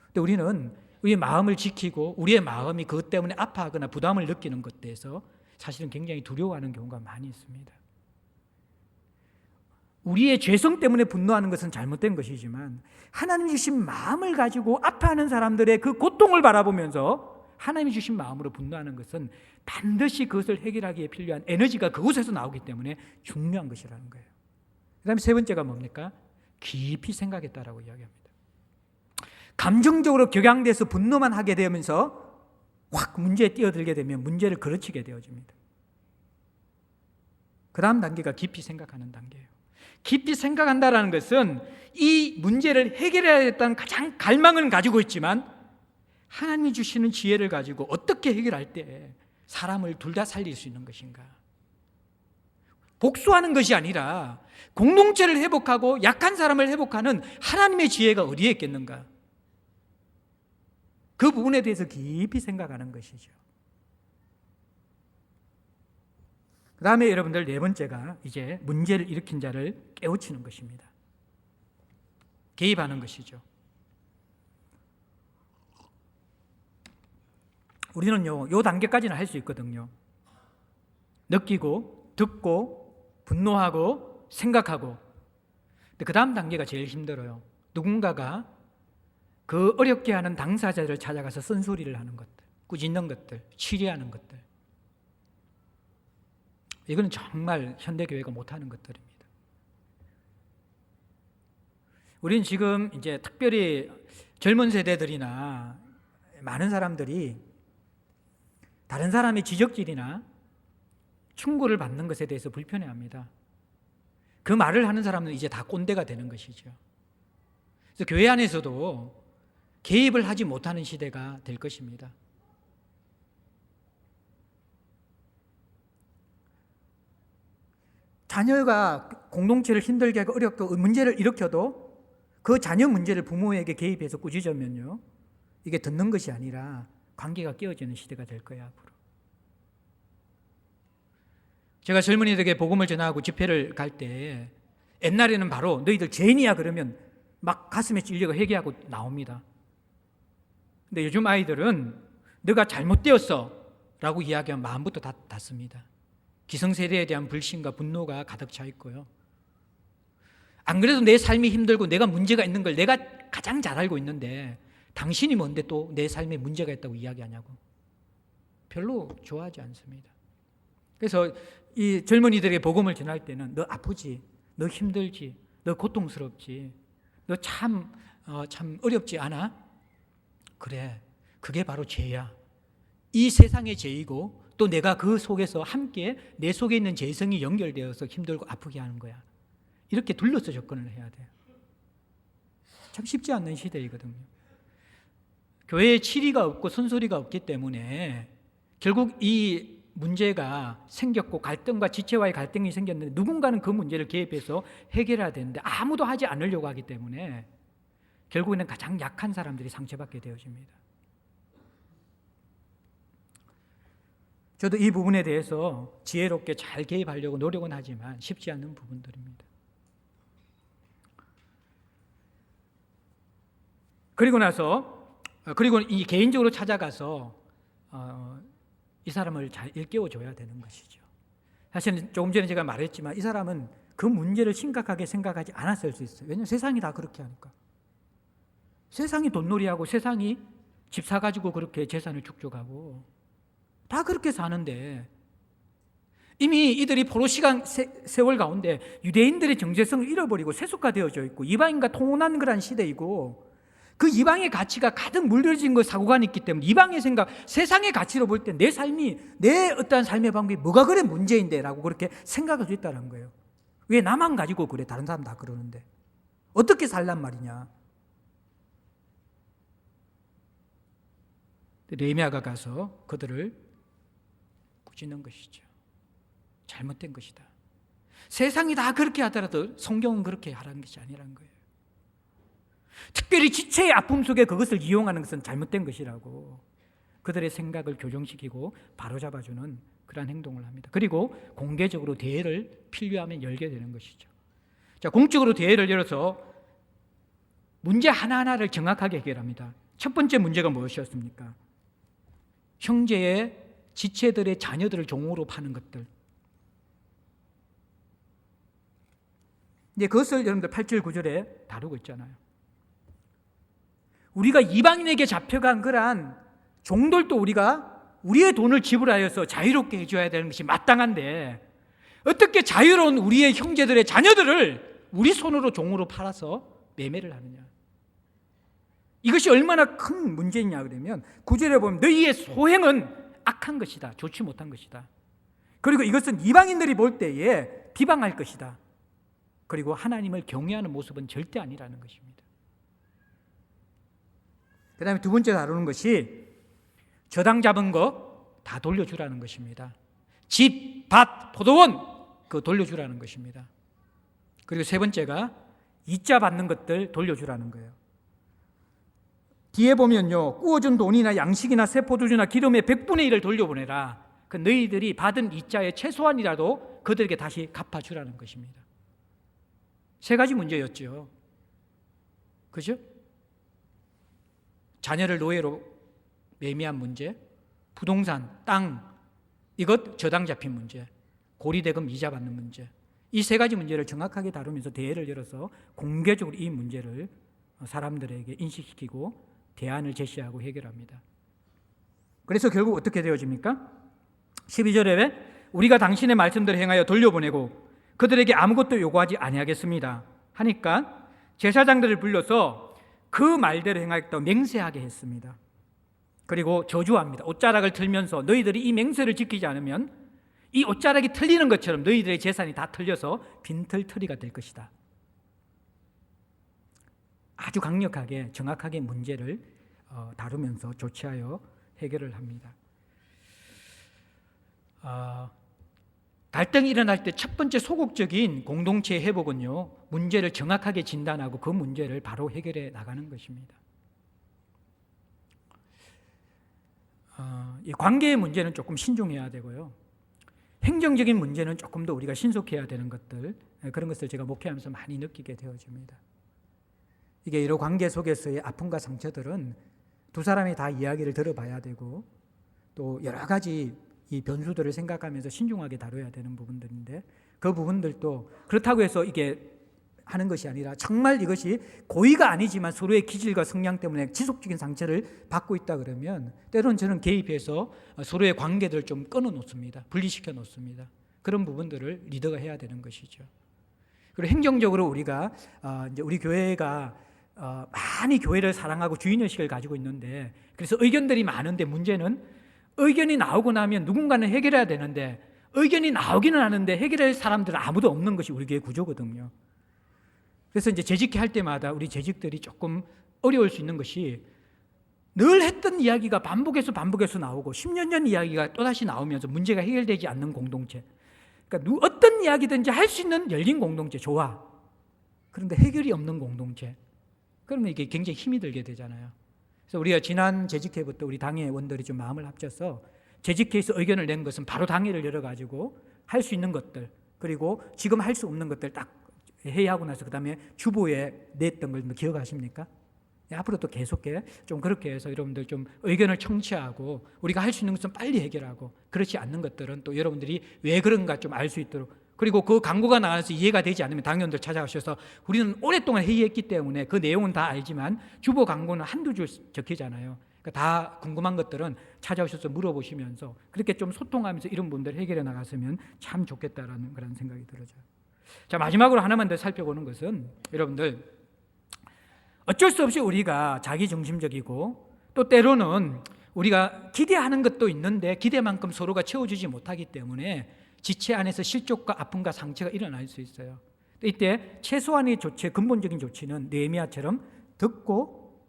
근데 우리는 우리의 마음을 지키고 우리의 마음이 그것 때문에 아파하거나 부담을 느끼는 것에 대해서 사실은 굉장히 두려워하는 경우가 많이 있습니다. 우리의 죄성 때문에 분노하는 것은 잘못된 것이지만, 하나님이 주신 마음을 가지고 아파하는 사람들의 그 고통을 바라보면서 하나님이 주신 마음으로 분노하는 것은 반드시 그것을 해결하기에 필요한 에너지가 그곳에서 나오기 때문에 중요한 것이라는 거예요. 그 다음에 세 번째가 뭡니까? 깊이 생각했다라고 이야기합니다. 감정적으로 격양돼서 분노만 하게 되면서 확 문제에 뛰어들게 되면 문제를 그르치게 되어집니다. 그 다음 단계가 깊이 생각하는 단계예요. 깊이 생각한다라는 것은 이 문제를 해결해야겠다는 가장 갈망을 가지고 있지만, 하나님이 주시는 지혜를 가지고 어떻게 해결할 때 사람을 둘 다 살릴 수 있는 것인가? 복수하는 것이 아니라 공동체를 회복하고 약한 사람을 회복하는 하나님의 지혜가 어디에 있겠는가? 그 부분에 대해서 깊이 생각하는 것이죠. 그 다음에 여러분들 네 번째가 이제 문제를 일으킨 자를 깨우치는 것입니다. 개입하는 것이죠. 우리는요, 이 단계까지는 할 수 있거든요. 느끼고, 듣고, 분노하고, 생각하고. 근데 그 다음 단계가 제일 힘들어요. 누군가가 그 어렵게 하는 당사자를 찾아가서 쓴소리를 하는 것들, 꾸짖는 것들, 치리하는 것들. 이거는 정말 현대교회가 못하는 것들입니다. 우리는 지금 이제 특별히 젊은 세대들이나 많은 사람들이 다른 사람의 지적질이나 충고를 받는 것에 대해서 불편해합니다. 그 말을 하는 사람은 이제 다 꼰대가 되는 것이죠. 그래서 교회 안에서도 개입을 하지 못하는 시대가 될 것입니다. 자녀가 공동체를 힘들게 하고 어렵게 문제를 일으켜도 그 자녀 문제를 부모에게 개입해서 꾸짖으면요, 이게 듣는 것이 아니라 관계가 깨어지는 시대가 될 거야, 앞으로. 제가 젊은이들에게 복음을 전하고 집회를 갈 때, 옛날에는 바로 너희들 죄인이야 그러면 막 가슴에 찔려가 회개하고 나옵니다. 근데 요즘 아이들은 너가 잘못되었어 라고 이야기하면 마음부터 다 닫습니다. 기성세대에 대한 불신과 분노가 가득 차 있고요. 안 그래도 내 삶이 힘들고 내가 문제가 있는 걸 내가 가장 잘 알고 있는데 당신이 뭔데 또 내 삶에 문제가 있다고 이야기하냐고. 별로 좋아하지 않습니다. 그래서 이 젊은이들에게 복음을 전할 때는 너 아프지, 너 힘들지, 너 고통스럽지, 너 참 어렵지 않아? 그래, 그게 바로 죄야. 이 세상의 죄이고 또 내가 그 속에서 함께 내 속에 있는 죄성이 연결되어서 힘들고 아프게 하는 거야. 이렇게 둘러서 접근을 해야 돼요. 참 쉽지 않는 시대이거든요. 교회에 치리가 없고 쓴소리가 없기 때문에 결국 이 문제가 생겼고 갈등과 지체와의 갈등이 생겼는데 누군가는 그 문제를 개입해서 해결해야 되는데 아무도 하지 않으려고 하기 때문에 결국에는 가장 약한 사람들이 상처받게 되어집니다. 저도 이 부분에 대해서 지혜롭게 잘 개입하려고 노력은 하지만 쉽지 않은 부분들입니다. 그리고 이 개인적으로 찾아가서 이 사람을 잘 일깨워줘야 되는 것이죠. 사실은 조금 전에 제가 말했지만 이 사람은 그 문제를 심각하게 생각하지 않았을 수 있어요. 왜냐하면 세상이 다 그렇게 하니까. 세상이 돈놀이하고 세상이 집 사가지고 그렇게 재산을 축적하고 다 그렇게 사는데 이미 이들이 포로시간 세월 가운데 유대인들의 정체성을 잃어버리고 세속화되어져 있고 이방인과 통혼한 그런 시대이고 그 이방의 가치가 가득 물들어진 그 사고관이 있기 때문에 이방의 생각, 세상의 가치로 볼 때 내 삶이, 내 어떠한 삶의 방법이 뭐가 그래 문제인데 라고 그렇게 생각할 수 있다는 거예요. 왜 나만 가지고 그래? 다른 사람 다 그러는데. 어떻게 살란 말이냐? 느헤미야가 가서 그들을 꾸짖는 것이죠. 잘못된 것이다. 세상이 다 그렇게 하더라도 성경은 그렇게 하라는 것이 아니라는 거예요. 특별히 지체의 아픔 속에 그것을 이용하는 것은 잘못된 것이라고 그들의 생각을 교정시키고 바로잡아주는 그러한 행동을 합니다. 그리고 공개적으로 대회를 필요하면 열게 되는 것이죠. 자, 공적으로 대회를 열어서 문제 하나하나를 정확하게 해결합니다. 첫 번째 문제가 무엇이었습니까? 형제의 지체들의 자녀들을 종으로 파는 것들. 이제 그것을 여러분들 8절 9절에 다루고 있잖아요. 우리가 이방인에게 잡혀간 그러한 종들도 우리가 우리의 돈을 지불하여서 자유롭게 해줘야 되는 것이 마땅한데 어떻게 자유로운 우리의 형제들의 자녀들을 우리 손으로 종으로 팔아서 매매를 하느냐. 이것이 얼마나 큰 문제냐 그러면 9절에 보면 너희의 소행은 악한 것이다. 좋지 못한 것이다. 그리고 이것은 이방인들이 볼 때에 비방할 것이다. 그리고 하나님을 경외하는 모습은 절대 아니라는 것입니다. 그 다음에 두 번째 다루는 것이 저당 잡은 거 다 돌려주라는 것입니다. 집, 밭, 포도원 그거 돌려주라는 것입니다. 그리고 세 번째가 이자 받는 것들 돌려주라는 거예요. 뒤에 보면요, 구워준 돈이나 양식이나 새 포도주나 기름의 100분의 1을 돌려보내라. 그 너희들이 받은 이자의 최소한이라도 그들에게 다시 갚아주라는 것입니다. 세 가지 문제였죠. 그죠? 자녀를 노예로 매매한 문제, 부동산, 땅, 이것 저당 잡힌 문제, 고리대금 이자 받는 문제. 이 세 가지 문제를 정확하게 다루면서 대회를 열어서 공개적으로 이 문제를 사람들에게 인식시키고 대안을 제시하고 해결합니다. 그래서 결국 어떻게 되어집니까? 12절에 우리가 당신의 말씀대로 행하여 돌려보내고 그들에게 아무것도 요구하지 아니하겠습니다 하니까 제사장들을 불러서 그 말대로 행하겠다고 맹세하게 했습니다. 그리고 저주합니다. 옷자락을 틀면서 너희들이 이 맹세를 지키지 않으면 이 옷자락이 틀리는 것처럼 너희들의 재산이 다 틀려서 빈털터리가 될 것이다. 아주 강력하게 정확하게 문제를 다루면서 조치하여 해결을 합니다. 갈등이 일어날 때 첫 번째 소극적인 공동체의 회복은요, 문제를 정확하게 진단하고 그 문제를 바로 해결해 나가는 것입니다. 이 관계의 문제는 조금 신중해야 되고요. 행정적인 문제는 조금 더 우리가 신속해야 되는 것들, 그런 것을 제가 목회하면서 많이 느끼게 되어집니다. 이게 여러 관계 속에서의 아픔과 상처들은 두 사람이 다 이야기를 들어봐야 되고 또 여러 가지 이 변수들을 생각하면서 신중하게 다뤄야 되는 부분들인데 그 부분들도 그렇다고 해서 이게 하는 것이 아니라 정말 이것이 고의가 아니지만 서로의 기질과 성향 때문에 지속적인 상처를 받고 있다 그러면 때로는 저는 개입해서 서로의 관계들을 좀 끊어 놓습니다. 분리시켜 놓습니다. 그런 부분들을 리더가 해야 되는 것이죠. 그리고 행정적으로 우리가 이제 우리 교회가 많이 교회를 사랑하고 주인의식을 가지고 있는데 그래서 의견들이 많은데 문제는 의견이 나오고 나면 누군가는 해결해야 되는데 의견이 나오기는 하는데 해결할 사람들은 아무도 없는 것이 우리 교회 구조거든요. 그래서 이제 재직회 할 때마다 우리 재직들이 조금 어려울 수 있는 것이 늘 했던 이야기가 반복해서 나오고 10년 전 이야기가 또다시 나오면서 문제가 해결되지 않는 공동체. 그러니까 어떤 이야기든지 할 수 있는 열린 공동체 좋아. 그런데 해결이 없는 공동체. 그러면 이게 굉장히 힘이 들게 되잖아요. 그래서 우리가 지난 재직회부터 우리 당의 원들이 좀 마음을 합쳐서 재직회에서 의견을 낸 것은 바로 당회를 열어가지고 할 수 있는 것들, 그리고 지금 할 수 없는 것들 딱 회의하고 나서 그 다음에 주보에 냈던 걸 기억하십니까? 앞으로 또 계속해 좀 그렇게 해서 여러분들 좀 의견을 청취하고 우리가 할 수 있는 것은 빨리 해결하고, 그렇지 않는 것들은 또 여러분들이 왜 그런가 좀 알 수 있도록, 그리고 그 광고가 나와서 이해가 되지 않으면 당연들 찾아가셔서 우리는 오랫동안 회의했기 때문에 그 내용은 다 알지만 주보 광고는 한두 줄 적히잖아요. 그러니까 다 궁금한 것들은 찾아오셔서 물어보시면서 그렇게 좀 소통하면서 이런 분들 해결해 나갔으면 참 좋겠다라는 그런 생각이 들어요. 자, 마지막으로 하나만 더 살펴보는 것은 여러분들 어쩔 수 없이 우리가 자기중심적이고 또 때로는 우리가 기대하는 것도 있는데 기대만큼 서로가 채워주지 못하기 때문에 지체 안에서 실족과 아픔과 상처가 일어날 수 있어요. 이때 최소한의 조치, 근본적인 조치는 느헤미야처럼 듣고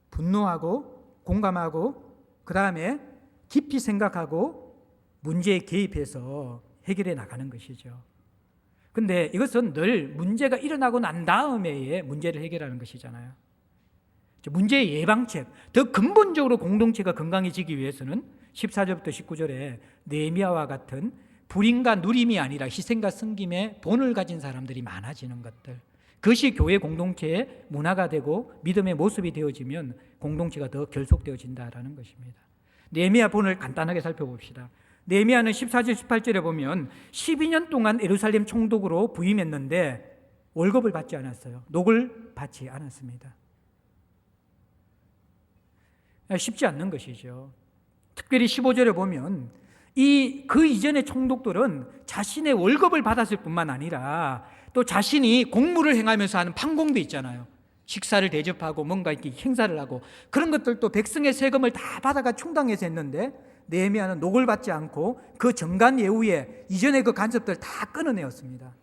분노하고 공감하고 그 다음에 깊이 생각하고 문제에 개입해서 해결해 나가는 것이죠. 근데 이것은 늘 문제가 일어나고 난 다음에 문제를 해결하는 것이잖아요. 문제의 예방책, 더 근본적으로 공동체가 건강해지기 위해서는 14절부터 19절에 느헤미야와 같은 불임과 누림이 아니라 희생과 섬김의 본을 가진 사람들이 많아지는 것들, 그것이 교회 공동체의 문화가 되고 믿음의 모습이 되어지면 공동체가 더 결속되어진다라는 것입니다. 느헤미야 본을 간단하게 살펴봅시다. 느헤미야는 14절 18절에 보면 12년 동안 예루살렘 총독으로 부임했는데 월급을 받지 않았어요. 녹을 받지 않았습니다. 쉽지 않는 것이죠. 특별히 15절에 보면 그 이전의 총독들은 자신의 월급을 받았을 뿐만 아니라 또 자신이 공무를 행하면서 하는 판공도 있잖아요. 식사를 대접하고 뭔가 이렇게 행사를 하고 그런 것들도 백성의 세금을 다 받아가 충당해서 했는데 느헤미야는 녹을 받지 않고 그 정관 예우에 이전의 그 간섭들 다 끊어내었습니다.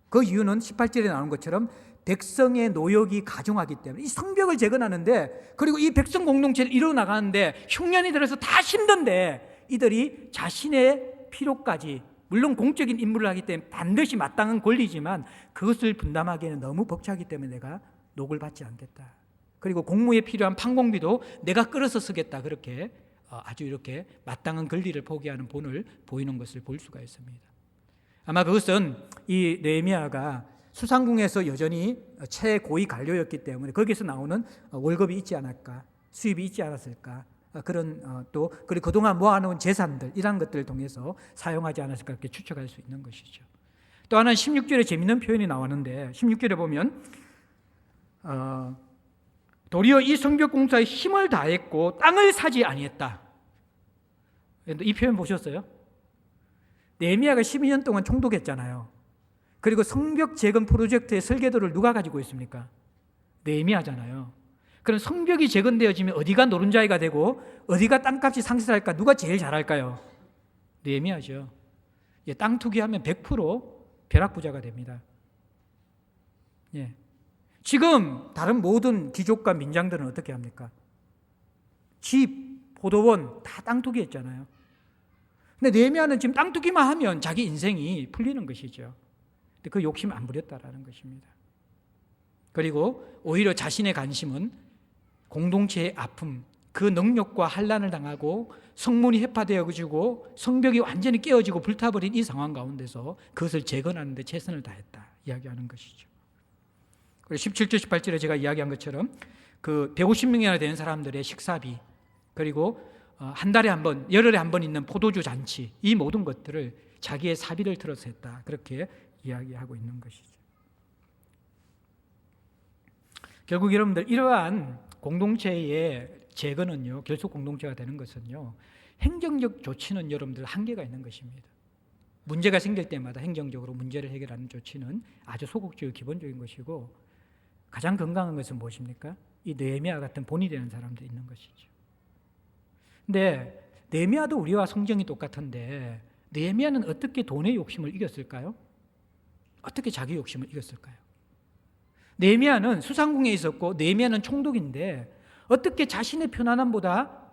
그 이유는 18절에 나오는 것처럼 백성의 노역이 가중하기 때문에 이 성벽을 재건하는데, 그리고 이 백성 공동체를 이루어나가는데 흉년이 들어서 다 힘든데 이들이 자신의 필요까지, 물론 공적인 임무를 하기 때문에 반드시 마땅한 권리지만 그것을 분담하기에는 너무 벅차기 때문에 내가 녹을 받지 않겠다. 그리고 공무에 필요한 판공비도 내가 끌어서 쓰겠다. 그렇게 아주 이렇게 마땅한 권리를 포기하는 본을 보이는 것을 볼 수가 있습니다. 아마 그것은 이 느헤미야가 수상궁에서 여전히 최고위 관료였기 때문에 거기서 나오는 월급이 있지 않을까, 수입이 있지 않았을까, 그런 또 그리고 그동안 모아놓은 재산들 이런 것들을 통해서 사용하지 않았을까 이렇게 추측할 수 있는 것이죠. 또 하나는 16절에 재미있는 표현이 나왔는데 16절에 보면 도리어 이 성벽 공사에 힘을 다했고 땅을 사지 아니했다. 이 표현 보셨어요? 느헤미야가 12년 동안 총독했잖아요. 그리고 성벽 재건 프로젝트의 설계도를 누가 가지고 있습니까? 느헤미야잖아요. 그럼 성벽이 재건되어지면 어디가 노른자이가 되고 어디가 땅값이 상승할까? 누가 제일 잘할까요? 느헤미야죠. 땅 투기하면 100% 벼락부자가 됩니다. 예. 지금 다른 모든 귀족과 민장들은 어떻게 합니까? 집, 포도원 다 땅 투기했잖아요. 근데 느헤미야는 지금 땅 투기만 하면 자기 인생이 풀리는 것이죠. 근데 그 욕심 안 부렸다라는 것입니다. 그리고 오히려 자신의 관심은 공동체의 아픔, 그 능력과 환난을 당하고 성문이 해파되어지고 성벽이 완전히 깨어지고 불타버린 이 상황 가운데서 그것을 재건하는 데 최선을 다했다 이야기하는 것이죠. 그리고 17절 18절에 제가 이야기한 것처럼 그 150명이나 되는 사람들의 식사비, 그리고 한 달에 한 번, 열흘에 한 번 있는 포도주 잔치, 이 모든 것들을 자기의 사비를 틀어서 했다. 그렇게 이야기하고 있는 것이죠. 결국 여러분들 이러한 공동체의 재건은요, 결속 공동체가 되는 것은요, 행정적 조치는 여러분들 한계가 있는 것입니다. 문제가 생길 때마다 행정적으로 문제를 해결하는 조치는 아주 소극적이고 기본적인 것이고, 가장 건강한 것은 무엇입니까? 이 느헤미야 같은 본이 되는 사람들이 있는 것이죠. 근데 느헤미야도 우리와 성정이 똑같은데 느헤미야는 어떻게 돈의 욕심을 이겼을까요? 어떻게 자기 욕심을 이겼을까요? 느헤미야는 수상궁에 있었고 느헤미야는 총독인데 어떻게 자신의 편안함보다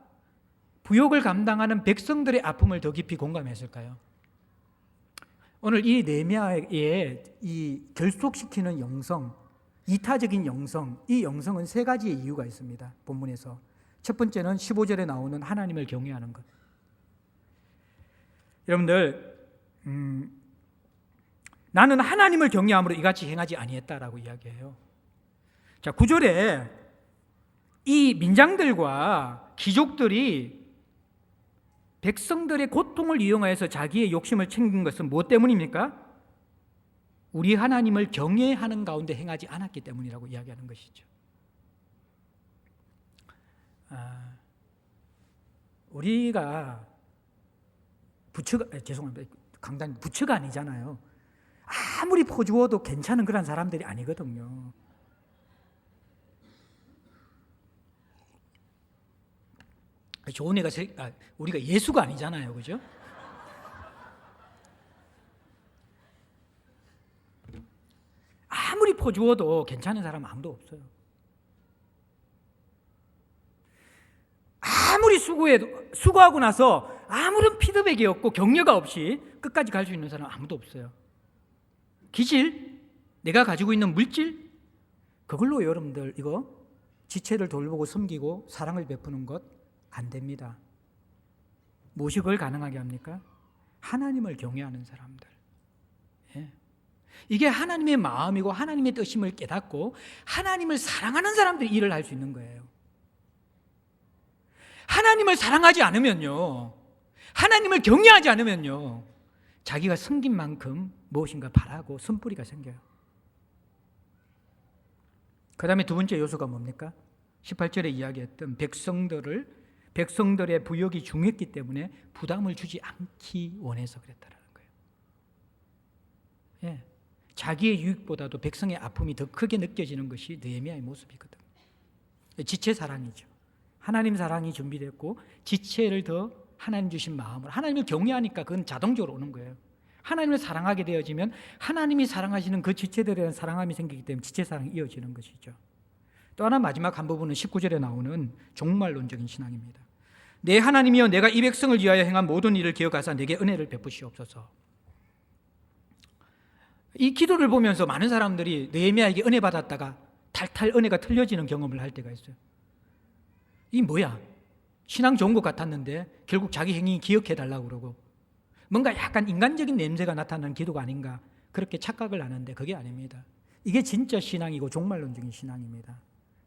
부욕을 감당하는 백성들의 아픔을 더 깊이 공감했을까요? 오늘 이 느헤미야의 이 결속시키는 영성, 이타적인 영성, 이 영성은 세 가지의 이유가 있습니다. 본문에서. 첫 번째는 15절에 나오는 하나님을 경외하는 것. 여러분들, 나는 하나님을 경외함으로 이같이 행하지 아니했다라고 이야기해요. 자, 9절에 이 민장들과 귀족들이 백성들의 고통을 이용하여서 자기의 욕심을 챙긴 것은 무엇 때문입니까? 우리 하나님을 경외하는 가운데 행하지 않았기 때문이라고 이야기하는 것이죠. 우리가 강단 부처가 아니잖아요. 아무리 퍼주어도 괜찮은 그런 사람들이 아니거든요. 좋은 애가 우리가 예수가 아니잖아요, 그죠? 아무리 퍼주어도 괜찮은 사람 아무도 없어요. 아무리 수고하고 나서 아무런 피드백이 없고 격려가 없이 끝까지 갈 수 있는 사람 아무도 없어요. 기질, 내가 가지고 있는 물질, 그걸로 여러분들 이거 지체를 돌보고 섬기고 사랑을 베푸는 것 안 됩니다. 무엇이 그걸 가능하게 합니까? 하나님을 경외하는 사람들. 예. 이게 하나님의 마음이고 하나님의 뜻임을 깨닫고 하나님을 사랑하는 사람들이 일을 할 수 있는 거예요. 하나님을 사랑하지 않으면요, 하나님을 경외하지 않으면요, 자기가 섬긴 만큼 무엇인가 바라고 손뿌리가 생겨요. 그 다음에 두 번째 요소가 뭡니까? 18절에 이야기했던 백성들의 부역이 중했기 때문에 부담을 주지 않기 원해서 그랬다는 거예요. 예. 자기의 유익보다도 백성의 아픔이 더 크게 느껴지는 것이 느헤미야의 모습이거든요. 지체 사랑이죠. 하나님 사랑이 준비됐고 지체를 더 하나님 주신 마음으로, 하나님을 경외하니까 그건 자동적으로 오는 거예요. 하나님을 사랑하게 되어지면 하나님이 사랑하시는 그 지체들에 대한 사랑함이 생기기 때문에 지체 사랑이 이어지는 것이죠. 또 하나 마지막 한 부분은 19절에 나오는 종말론적인 신앙입니다. 내 하나님이여, 내가 이 백성을 위하여 행한 모든 일을 기억하사 내게 은혜를 베푸시옵소서. 이 기도를 보면서 많은 사람들이 느헤미야에게 은혜 받았다가 탈탈 은혜가 틀려지는 경험을 할 때가 있어요. 이 뭐야? 신앙 좋은 것 같았는데 결국 자기 행위 기억해 달라고 그러고 뭔가 약간 인간적인 냄새가 나타나는 기도가 아닌가, 그렇게 착각을 하는데 그게 아닙니다. 이게 진짜 신앙이고 종말론적인 신앙입니다.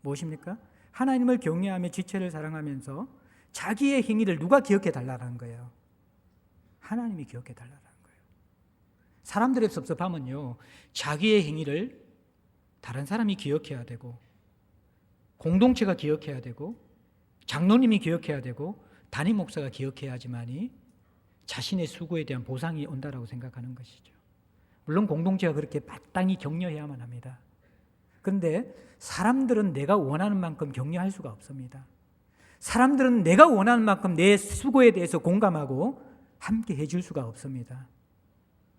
무엇입니까? 하나님을 경외하며 지체를 사랑하면서 자기의 행위를 누가 기억해 달라는 거예요? 하나님이 기억해 달라는 거예요. 사람들의 섭섭함은요, 자기의 행위를 다른 사람이 기억해야 되고 공동체가 기억해야 되고 장로님이 기억해야 되고 담임 목사가 기억해야지만이 자신의 수고에 대한 보상이 온다라고 생각하는 것이죠. 물론 공동체가 그렇게 마땅히 격려해야만 합니다. 그런데 사람들은 내가 원하는 만큼 격려할 수가 없습니다. 사람들은 내가 원하는 만큼 내 수고에 대해서 공감하고 함께 해줄 수가 없습니다.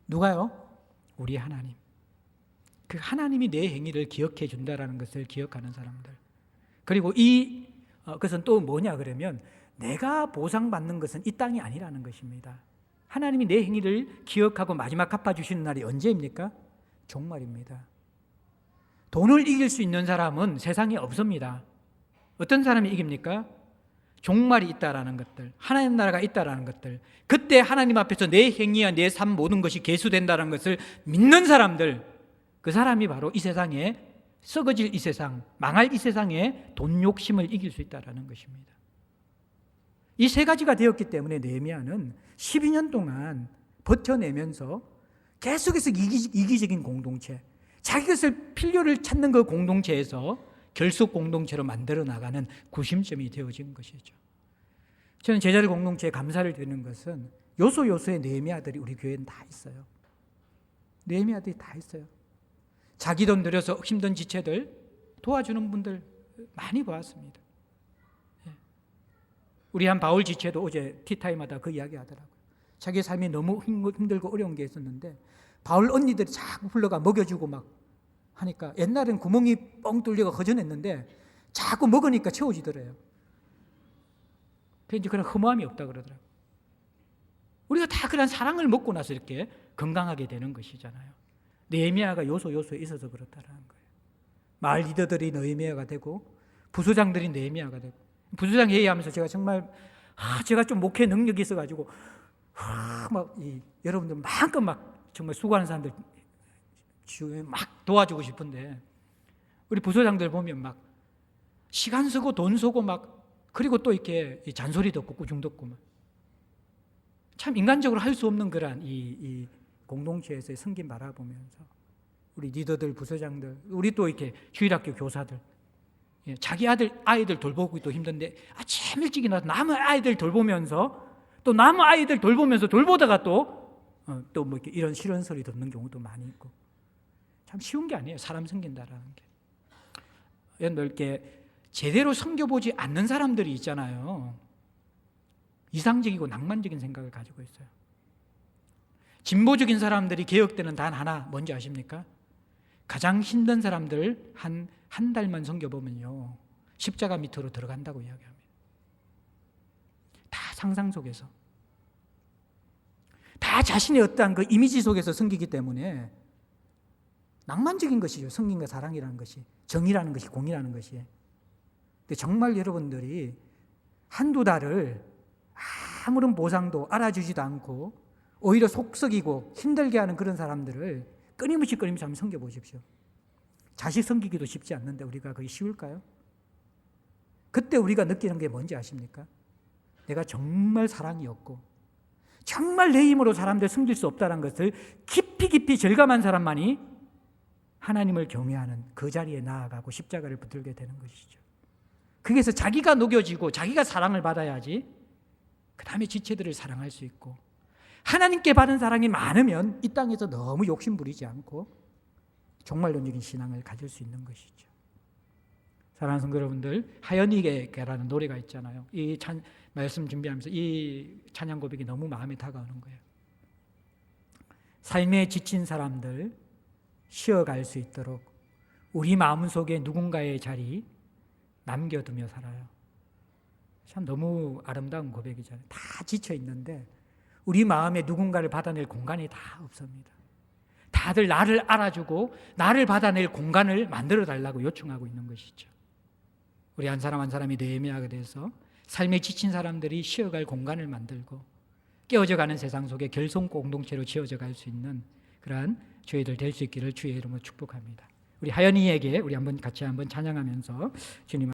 누가요? 우리 하나님. 그 하나님이 내 행위를 기억해 준다라는 것을 기억하는 사람들. 그리고 그것은 또 뭐냐 그러면 내가 보상받는 것은 이 땅이 아니라는 것입니다. 하나님이 내 행위를 기억하고 마지막 갚아주시는 날이 언제입니까? 종말입니다. 돈을 이길 수 있는 사람은 세상에 없습니다. 어떤 사람이 이깁니까? 종말이 있다라는 것들, 하나님 나라가 있다라는 것들, 그때 하나님 앞에서 내 행위와 내 삶 모든 것이 계수된다는 것을 믿는 사람들, 그 사람이 바로 이 세상에 썩어질 이 세상, 망할 이 세상에 돈 욕심을 이길 수 있다라는 것입니다. 이 세 가지가 되었기 때문에 느헤미야는 12년 동안 버텨내면서 계속해서 이기적인 공동체, 자기 것을 필요를 찾는 그 공동체에서 결속 공동체로 만들어 나가는 구심점이 되어진 것이죠. 저는 제자들 공동체에 감사를 드리는 것은 요소요소의 느헤미야들이 우리 교회는 다 있어요. 느헤미야들이 다 있어요. 자기 돈 들여서 힘든 지체들 도와주는 분들 많이 보았습니다. 우리 한 바울 지체도 어제 티타임마다 그 이야기 하더라고요. 자기 삶이 너무 힘들고 어려운 게 있었는데 바울 언니들이 자꾸 불러가 먹여주고 막 하니까 옛날엔 구멍이 뻥 뚫려가 허전했는데 자꾸 먹으니까 채워지더래요. 그래서 이제 그런 허무함이 없다 그러더라고요. 우리가 다 그런 사랑을 먹고 나서 이렇게 건강하게 되는 것이잖아요. 느헤미야가 요소에 있어서 그렇다라는 거예요. 마을 리더들이 느헤미야가 되고 부서장들이 느헤미야가 되고, 부서장 회의하면서 제가 정말 제가 좀 목회 능력이 있어가지고 여러분들 마음껏 막 정말 수고하는 사람들 막 도와주고 싶은데, 우리 부서장들 보면 막 시간 쓰고 돈 쓰고 막, 그리고 또 이렇게 잔소리 듣고 꾸중 듣고 막, 참 인간적으로 할 수 없는 그런 이 공동체에서의 섬김 바라보면서 우리 리더들, 부서장들, 우리 또 이렇게 주일학교 교사들, 자기 아이들 돌보기도 힘든데 아침 일찍 일어나서 남의 아이들 돌보면서, 또 남의 아이들 돌보다가 또 뭐 이렇게 이런 싫은 소리 듣는 경우도 많이 있고, 참 쉬운 게 아니에요, 사람 섬긴다라는 게. 여러분들 이렇게 제대로 섬겨보지 않는 사람들이 있잖아요. 이상적이고 낭만적인 생각을 가지고 있어요. 진보적인 사람들이 개혁되는 단 하나 뭔지 아십니까? 가장 힘든 사람들 한 달만 섬겨보면요, 십자가 밑으로 들어간다고 이야기합니다. 다 상상 속에서, 다 자신의 어떠한 그 이미지 속에서 섬기기 때문에 낭만적인 것이죠. 섬김과 사랑이라는 것이, 정의라는 것이, 공의라는 것이. 근데 정말 여러분들이 한두 달을 아무런 보상도 알아주지도 않고 오히려 속썩이고 힘들게 하는 그런 사람들을 끊임없이 한번 섬겨보십시오. 자식 섬기기도 쉽지 않는데 우리가 그게 쉬울까요? 그때 우리가 느끼는 게 뭔지 아십니까? 내가 정말 사랑이 없고 정말 내 힘으로 사람들 섬길 수 없다는 것을 깊이 절감한 사람만이 하나님을 경외하는 그 자리에 나아가고 십자가를 붙들게 되는 것이죠. 거기에서 자기가 녹여지고 자기가 사랑을 받아야지 그 다음에 지체들을 사랑할 수 있고, 하나님께 받은 사랑이 많으면 이 땅에서 너무 욕심 부리지 않고 종말론적인 신앙을 가질 수 있는 것이죠. 사랑하는 성도 여러분들, 하연이게라는 노래가 있잖아요. 이 말씀 준비하면서 이 찬양 고백이 너무 마음에 다가오는 거예요. 삶에 지친 사람들 쉬어갈 수 있도록 우리 마음속에 누군가의 자리 남겨두며 살아요. 참 너무 아름다운 고백이잖아요. 다 지쳐 있는데 우리 마음에 누군가를 받아낼 공간이 다 없습니다. 다들 나를 알아주고 나를 받아낼 공간을 만들어 달라고 요청하고 있는 것이죠. 우리 한 사람 한 사람이 느헤미야가 돼서 삶에 지친 사람들이 쉬어갈 공간을 만들고 깨어져가는 세상 속에 결속 공동체로 지어져 갈 수 있는 그러한 저희들 될 수 있기를 주의 이름으로 축복합니다. 우리 하연이에게 우리 같이 한번 찬양하면서 주님